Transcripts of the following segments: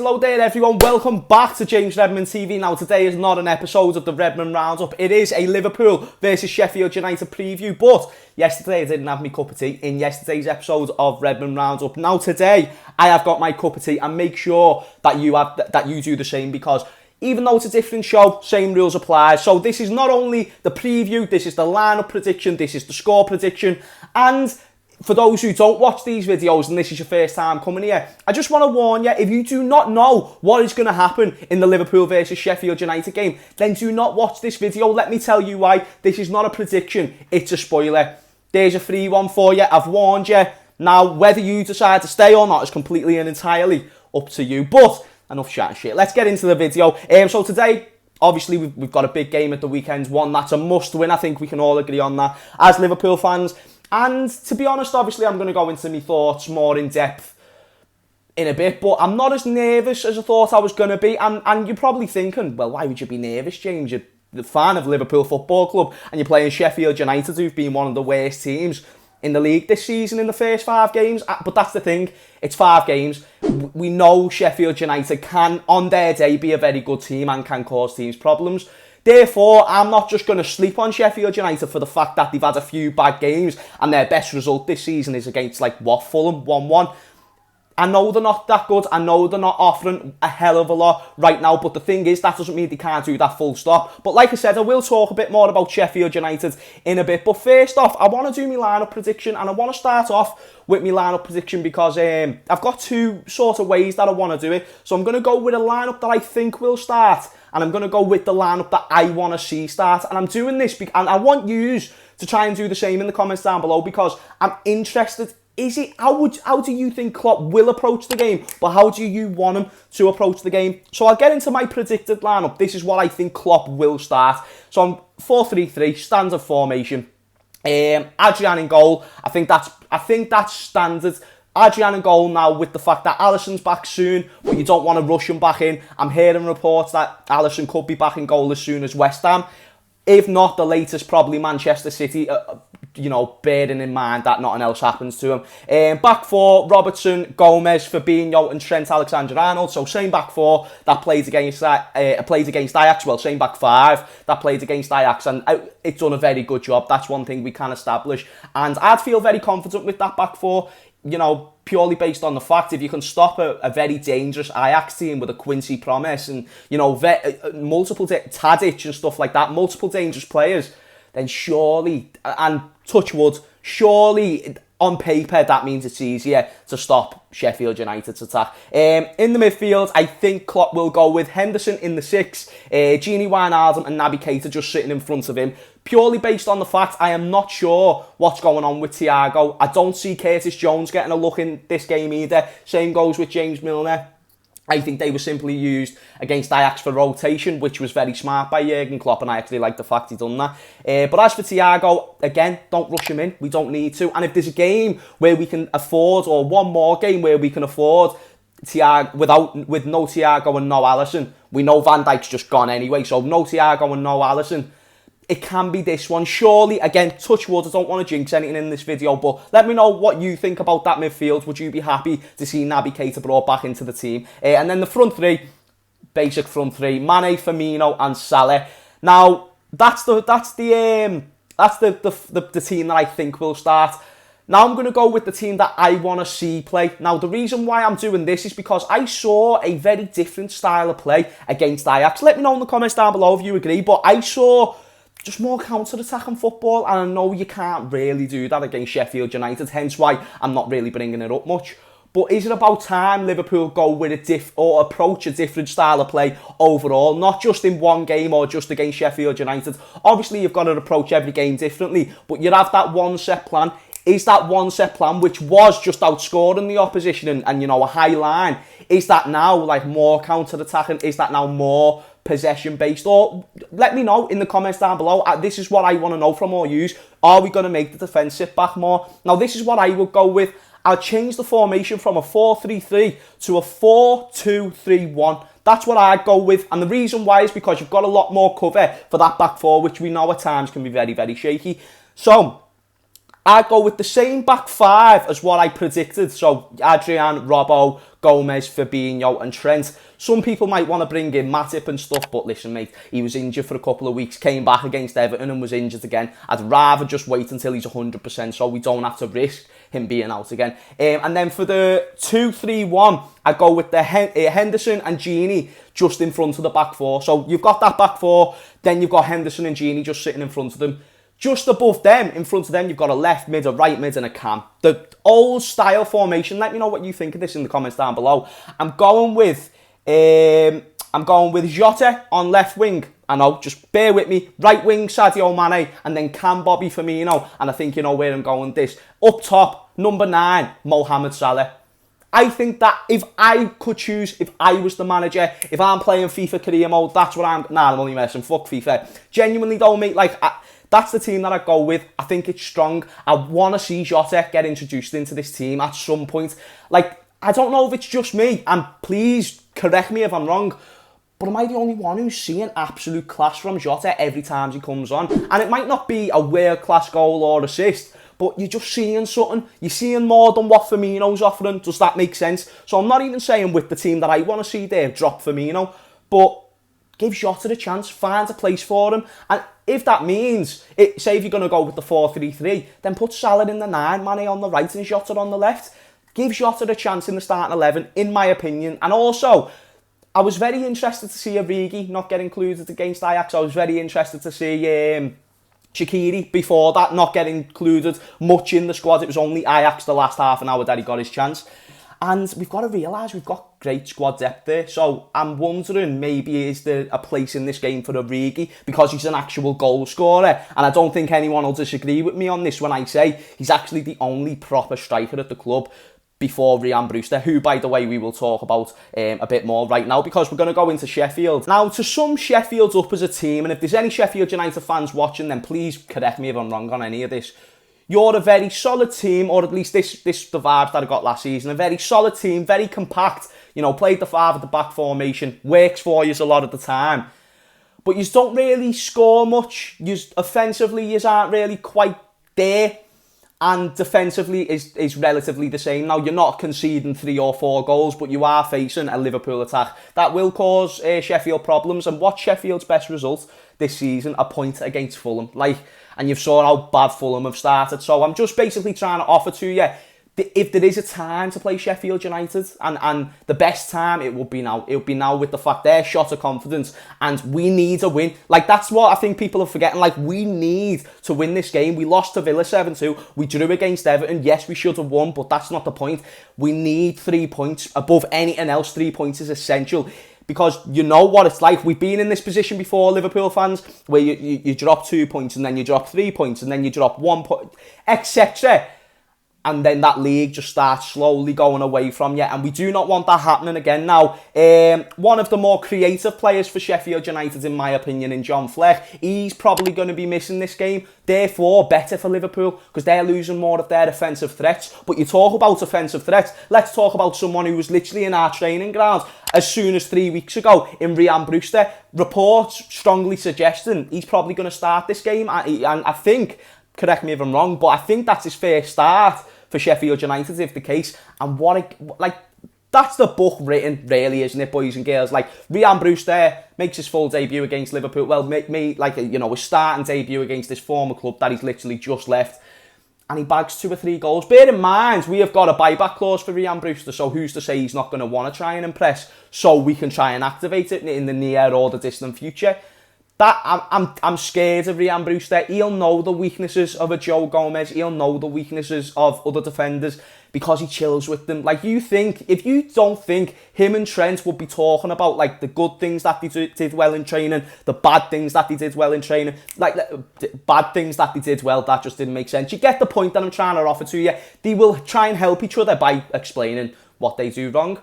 Hello there everyone, welcome back to James Redmond TV. Now today is not an episode of the Redmond Roundup, it is a Liverpool versus Sheffield United preview, but yesterday I didn't have my cup of tea in yesterday's episode of Redmond Roundup. Now today I have got my cup of tea and make sure that you do the same, because even though it's a different show, same rules apply. So this is not only the preview, this is the lineup prediction, this is the score prediction, and for those who don't watch these videos and this is your first time coming here, I just want to warn you, if you do not know what is going to happen in the Liverpool versus Sheffield United game, then do not watch this video. Let me tell you why. This is not a prediction, it's a spoiler. There's a free one for you, I've warned you. Now, whether you decide to stay or not is completely and entirely up to you. But enough chat and shit, let's get into the video. So today, obviously, we've got a big game at the weekend, one that's a must win. I think we can all agree on that as Liverpool fans. And to be honest, obviously, I'm going to go into my thoughts more in depth in a bit, but I'm not as nervous as I thought I was going to be. And you're probably thinking, well, why would you be nervous, James? You're the fan of Liverpool Football Club and you're playing Sheffield United, who've been one of the worst teams in the league this season in the first 5 games. But that's the thing, it's 5 games. We know Sheffield United can, on their day, be a very good team and can cause teams problems. Therefore, I'm not just going to sleep on Sheffield United for the fact that they've had a few bad games and their best result this season is against, Fulham, 1-1. I know they're not that good. I know they're not offering a hell of a lot right now. But the thing is, that doesn't mean they can't do that full stop. But like I said, I will talk a bit more about Sheffield United in a bit. But first off, I want to do my lineup prediction. And I want to start off with my lineup prediction because I've got 2 sort of ways that I want to do it. So I'm going to go with a lineup that I think will start. And I'm going to go with the lineup that I want to see start. And I'm doing this because, and I want you to try and do the same in the comments down below, because I'm interested. How do you think Klopp will approach the game? But how do you want him to approach the game? So I'll get into my predicted lineup. This is what I think Klopp will start. So I'm 4-3-3, standard formation. Adrian in goal. I think that's standard. Adrian in goal now, with the fact that Alisson's back soon, but you don't want to rush him back in. I'm hearing reports that Alisson could be back in goal as soon as West Ham. If not, the latest, probably Manchester City, bearing in mind that nothing else happens to him. Back 4, Robertson, Gomez, Fabinho and Trent Alexander-Arnold. So same back 4 that played against Ajax. Well, same back 5 that played against Ajax. And it's done a very good job. That's one thing we can establish. And I'd feel very confident with that back 4. Purely based on the fact if you can stop a very dangerous Ajax team with a Quincy Promes and, multiple Tadic and stuff like that, multiple dangerous players, then surely, and touch wood, surely on paper that means it's easier to stop Sheffield United's attack. In the midfield, I think Klopp will go with Henderson in the 6, Gini Wijnaldum and Naby Keita just sitting in front of him. Purely based on the fact I am not sure what's going on with Thiago. I don't see Curtis Jones getting a look in this game either. Same goes with James Milner. I think they were simply used against Ajax for rotation, which was very smart by Jurgen Klopp, and I actually like the fact he done that. But as for Thiago, again, don't rush him in. We don't need to. And if there's a game where we can afford, or one more game where we can afford Thiago with no Thiago and no Alisson, we know Van Dijk's just gone anyway, so no Thiago and no Alisson, it can be this one. Surely, again, touch wood, I don't want to jinx anything in this video, but let me know what you think about that midfield. Would you be happy to see Naby Keita brought back into the team? And then the front 3, basic front 3, Mane, Firmino and Salah. Now, that's the team that I think will start. Now I'm going to go with the team that I want to see play. Now, the reason why I'm doing this is because I saw a very different style of play against Ajax. Let me know in the comments down below if you agree, but I saw just more counter-attacking football, and I know you can't really do that against Sheffield United, hence why I'm not really bringing it up much. But is it about time Liverpool go with approach a different style of play overall, not just in one game or just against Sheffield United? Obviously, you've got to approach every game differently, but you have that one set plan. Is that one set plan, which was just outscoring the opposition and a high line, is that now more counter-attacking? Is that now more possession based? Or let me know in the comments down below. This is what I want to know from all yous. Are we going to make the defence sit back more? Now, this is what I would go with. I'll change the formation from a 4-3-3 to a 4-2-3-1. That's what I'd go with. And the reason why is because you've got a lot more cover for that back 4, which we know at times can be very, very shaky. So I go with the same back five as what I predicted. So Adrian, Robbo, Gomez, Fabinho and Trent. Some people might want to bring in Matip and stuff, but listen, mate, he was injured for a couple of weeks, came back against Everton and was injured again. I'd rather just wait until he's 100% so we don't have to risk him being out again. And then for the 2-3-1, I go with the Henderson and Gini just in front of the back four. So you've got that back four, then you've got Henderson and Gini just sitting in front of them. Just above them, in front of them, you've got a left mid, a right mid and a cam. The old style formation. Let me know what you think of this in the comments down below. I'm going with Jota on left wing. I know, just bear with me. Right wing, Sadio Mane, and then Cam Bobby Firmino. And I think you know where I'm going with this. Up top, number 9, Mohamed Salah. I think that if I could choose, if I was the manager, if I'm playing FIFA career mode, that's what I'm... Nah, I'm only messing. Fuck FIFA. Genuinely though, mate, that's the team that I go with. I think it's strong. I want to see Jota get introduced into this team at some point. I don't know if it's just me, and please correct me if I'm wrong, but am I the only one who's seeing absolute class from Jota every time he comes on? And it might not be a world-class goal or assist, but you're just seeing something. You're seeing more than what Firmino's offering. Does that make sense? So I'm not even saying with the team that I want to see there, drop Firmino, but give Jota a chance, find a place for him. And if that means, say if you're going to go with the 4-3-3, then put Salah in the 9, Mane on the right and Jota on the left. Give Jota a chance in the starting 11, in my opinion. And also, I was very interested to see Origi not get included against Ajax. I was very interested to see Shaqiri before that not get included much in the squad. It was only Ajax the last half an hour that he got his chance. And we've got to realise we've got great squad depth there. So I'm wondering, maybe is there a place in this game for Origi because he's an actual goal scorer. And I don't think anyone will disagree with me on this when I say he's actually the only proper striker at the club before Brewster, who, by the way, we will talk about a bit more right now because we're going to go into Sheffield. Now, to sum Sheffield up as a team, and if there's any Sheffield United fans watching, then please correct me if I'm wrong on any of this. You're a very solid team, or at least this the vibes that I got last season. A very solid team, very compact. You know, played the 5 at the back formation. Works for you a lot of the time. But you don't really score much. Offensively, you aren't really quite there. And defensively is relatively the same. Now, you're not conceding 3 or 4 goals, but you are facing a Liverpool attack. That will cause Sheffield problems. And what's Sheffield's best result this season? A point against Fulham. And you've saw how bad Fulham have started. So I'm just basically trying to offer to you, if there is a time to play Sheffield United, and the best time, it would be now. It would be now with the fact they're shot of confidence, and we need a win. That's what I think people are forgetting. We need to win this game. We lost to Villa 7-2. We drew against Everton. Yes, we should have won, but that's not the point. We need 3 points. Above anything else, 3 points is essential. Because you know what it's like. We've been in this position before, Liverpool fans, where you drop 2 points and then you drop 3 points and then you drop 1 point, etc. And then that league just starts slowly going away from you. And we do not want that happening again. Now, one of the more creative players for Sheffield United, in my opinion, in John Fleck, he's probably going to be missing this game. Therefore, better for Liverpool, because they're losing more of their offensive threats. But you talk about offensive threats, let's talk about someone who was literally in our training ground as soon as 3 weeks ago in Brewster. Reports strongly suggesting he's probably going to start this game. And I think, correct me if I'm wrong, but I think that's his first start for Sheffield United, if the case. And that's the book written, really, isn't it, boys and girls? Brewster makes his full debut against Liverpool. Well, his starting debut against this former club that he's literally just left. And he bags 2 or 3 goals. Bear in mind, we have got a buyback clause for Brewster, so who's to say he's not going to want to try and impress, so we can try and activate it in the near or the distant future. I'm scared of Brewster. He'll know the weaknesses of a Joe Gomez. He'll know the weaknesses of other defenders because he chills with them. If you don't think him and Trent would be talking about the good things that they did well in training, the bad things that they did well in training, bad things that they did well, that just didn't make sense. You get the point that I'm trying to offer to you. They will try and help each other by explaining what they do wrong.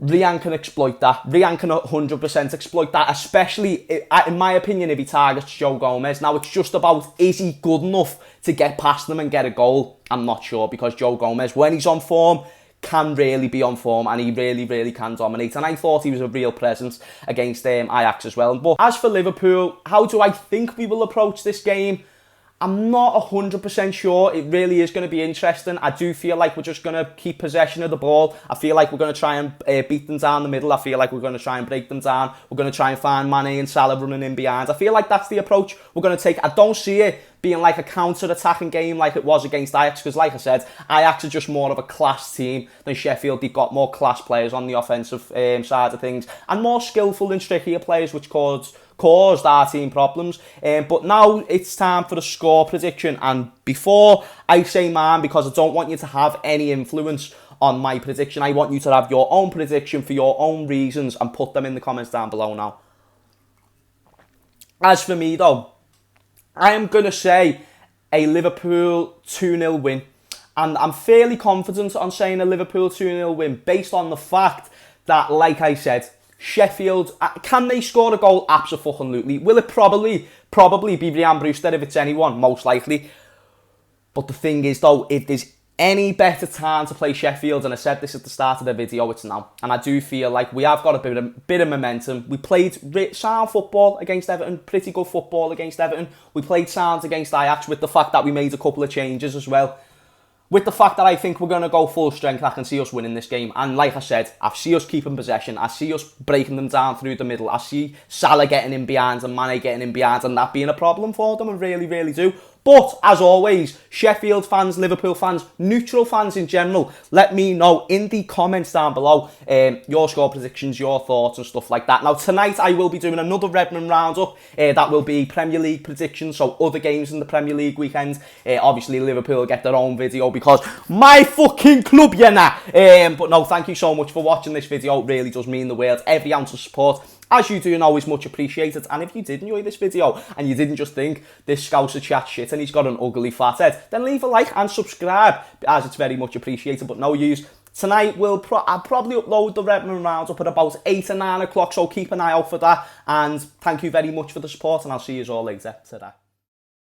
Rian can exploit that. Rian can 100% exploit that, especially, in my opinion, if he targets Joe Gomez. Now, it's just about, is he good enough to get past them and get a goal? I'm not sure, because Joe Gomez, when he's on form, can really be on form, and he really, really can dominate. And I thought he was a real presence against Ajax as well. But as for Liverpool, how do I think we will approach this game? I'm not 100% sure. It really is going to be interesting. I do feel like we're just going to keep possession of the ball. I feel like we're going to try and beat them down the middle. I feel like we're going to try and break them down. We're going to try and find Mane and Salah running in behind. I feel like that's the approach we're going to take. I don't see it being like a counter-attacking game like it was against Ajax, because like I said, Ajax are just more of a class team than Sheffield. They've got more class players on the offensive side of things and more skillful and trickier players, which caused our team problems. But now it's time for the score prediction, and before I say mine, because I don't want you to have any influence on my prediction, I want you to have your own prediction for your own reasons and put them in the comments down below now. As for me though, I am going to say a Liverpool 2-0 win. And I'm fairly confident on saying a Liverpool 2-0 win based on the fact that, like I said, Sheffield, can they score a goal? Absolutely. Will it probably be Brewster if it's anyone? Most likely. But the thing is though, if there's any better time to play Sheffield, and I said this at the start of the video, it's now. And I do feel like we have got a bit of momentum. We played sound football against Everton, pretty good football against Everton. We played sound against Ajax, with the fact that we made a couple of changes as well. With the fact that I think we're going to go full strength, I can see us winning this game. And like I said, I see us keeping possession. I see us breaking them down through the middle. I see Salah getting in behind and Mane getting in behind, and that being a problem for them. I really, really do. But, as always, Sheffield fans, Liverpool fans, neutral fans in general, let me know in the comments down below your score predictions, your thoughts and stuff like that. Now, tonight I will be doing another Redmond roundup. That will be Premier League predictions, so other games in the Premier League weekend. Obviously, Liverpool will get their own video because my fucking club, you know. But no, thank you so much for watching this video. It really does mean the world. Every ounce of support, as you do know, is much appreciated. And if you did enjoy this video and you didn't just think this Scouser chat shit and he's got an ugly fat head, then leave a like and subscribe, as it's very much appreciated. But no use. Tonight I'll probably upload the Redmond roundup at about 8 or 9 o'clock, so keep an eye out for that. And thank you very much for the support, and I'll see you all later. Ta-ra.